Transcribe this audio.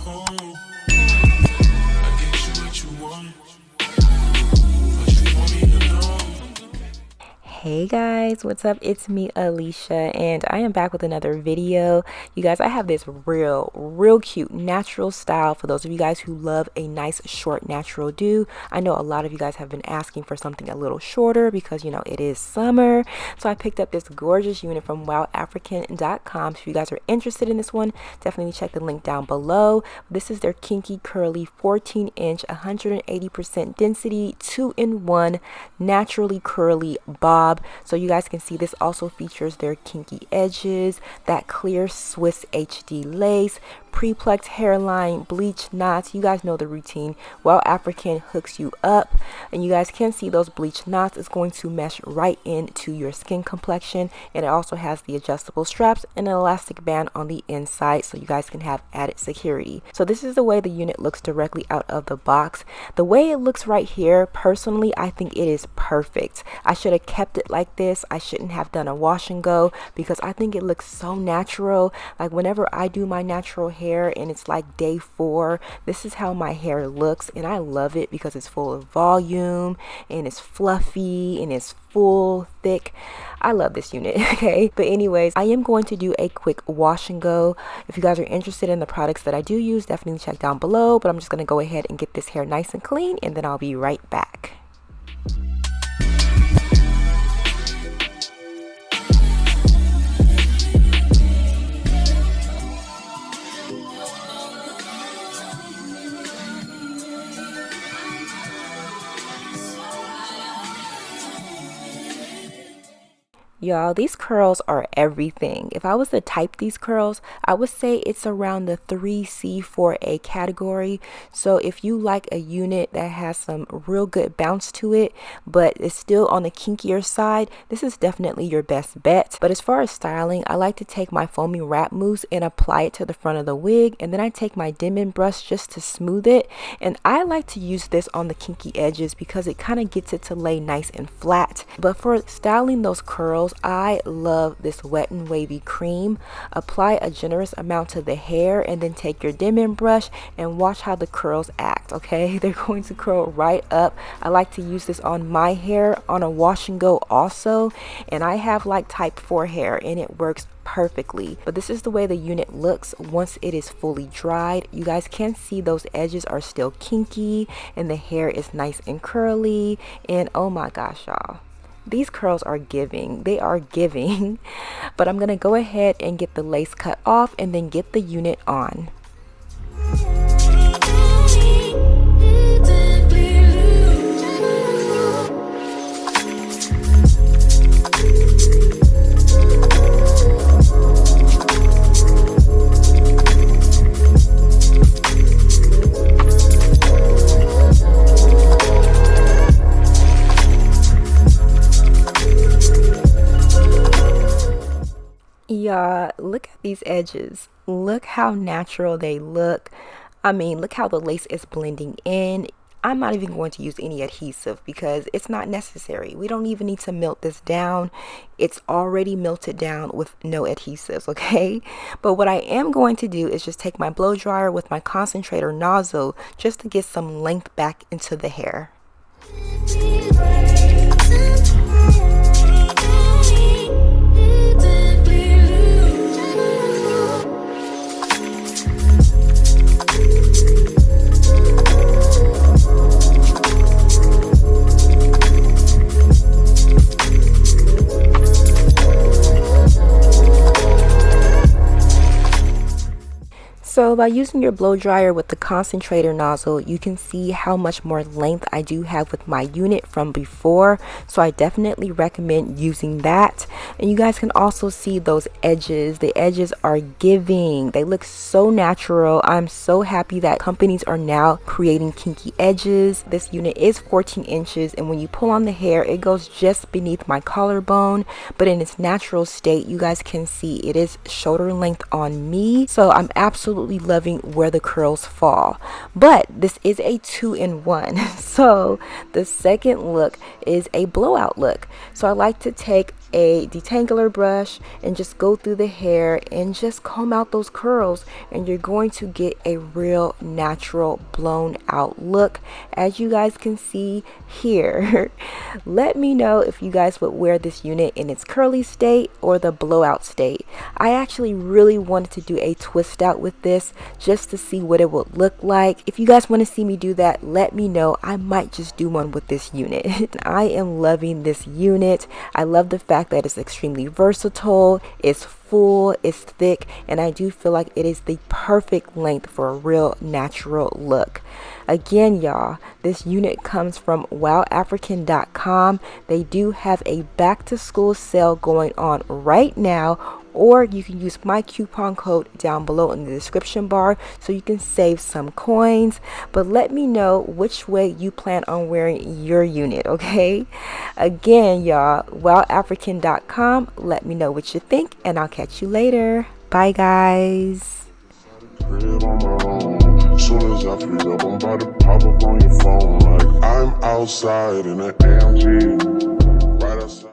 home. I get you what you want, but you want me alone. Hey guys, what's up? It's me, Alicia, and I am back with another video. You guys, I have this real cute natural style for those of you guys who love a nice short natural do. I know a lot of you guys have been asking for something a little shorter because, you know, it is summer. So I picked up this gorgeous unit from WowAfrican.com. So if you guys are interested in this one, definitely check the link down below. This is their Kinky Curly 14-inch, 180% density, 2-in-1 naturally curly bob. So you guys can see this also features their kinky edges, that clear Swiss HD lace, pre-plucked hairline, bleached knots. You guys know the routine. WowAfrican hooks you up, and you guys can see those bleached knots is going to mesh right into your skin complexion, and it also has the adjustable straps and an elastic band on the inside so you guys can have added security. So this is the way the unit looks directly out of the box. The way it looks right here, personally, I think it is perfect. I should have kept it like this. I shouldn't have done a wash and go because I think it looks so natural. Like whenever I do my natural hair and it's like day 4, this is how my hair looks, and I love it because it's full of volume and it's fluffy and it's full, thick. I love this unit. Okay, but anyways, I am going to do a quick wash and go. If you guys are interested in the products that I do use, definitely check down below, but I'm just going to go ahead and get this hair nice and clean, and then I'll be right back. Y'all, these curls are everything. If I was to type these curls, I would say it's around the 3C4A category. So if you like a unit that has some real good bounce to it, but it's still on the kinkier side, this is definitely your best bet. But as far as styling, I like to take my foamy wrap mousse and apply it to the front of the wig, and then I take my dimming brush just to smooth it. And I like to use this on the kinky edges because it kind of gets it to lay nice and flat. But for styling those curls, I love this Wet n Wavy cream. Apply a generous amount to the hair and then take your dimming brush and watch how the curls act. Okay, they're going to curl right up. I like to use this on my hair on a wash and go also, and I have like type 4 hair and it works perfectly. But this is the way the unit looks once it is fully dried. You guys can see those edges are still kinky and the hair is nice and curly, and oh my gosh, y'all, these curls are giving. They are giving. But I'm gonna go ahead and get the lace cut off and then get the unit on. Y'all, look at these edges. Look how natural they look. I mean, look how the lace is blending in. I'm not even going to use any adhesive because it's not necessary. We don't even need to melt this down. It's already melted down with no adhesives, okay? But what I am going to do is just take my blow dryer with my concentrator nozzle just to get some length back into the hair. So by using your blow dryer with the concentrator nozzle, you can see how much more length I do have with my unit from before. So I definitely recommend using that. And you guys can also see those edges. The edges are giving. They look so natural. I'm so happy that companies are now creating kinky edges. This unit is 14 inches, and when you pull on the hair, it goes just beneath my collarbone. But in its natural state, you guys can see it is shoulder length on me. So I'm absolutely loving where the curls fall. But this is a 2-in-1. So the second look is a blowout look. So I like to take a detangler brush and just go through the hair and just comb out those curls, and you're going to get a real natural blown out look, as you guys can see here. Let me know if you guys would wear this unit in its curly state or the blowout state. I actually really wanted to do a twist out with this just to see what it would look like. If you guys want to see me do that, let me know. I might just do one with this unit. I am loving this unit. I love the fact that it's extremely versatile, it's full, it's thick, and I do feel like it is the perfect length for a real natural look. Again, y'all, this unit comes from WowAfrican.com. They do have a back to school sale going on right now, or you can use my coupon code down below in the description bar so you can save some coins. But let me know which way you plan on wearing your unit, okay? Again, y'all, WowAfrican.com. Let me know what you think, and I'll catch you later. Bye, guys. Soon as I pick up, I'm about to pop up on your phone like I'm outside in an AMG. Right outside.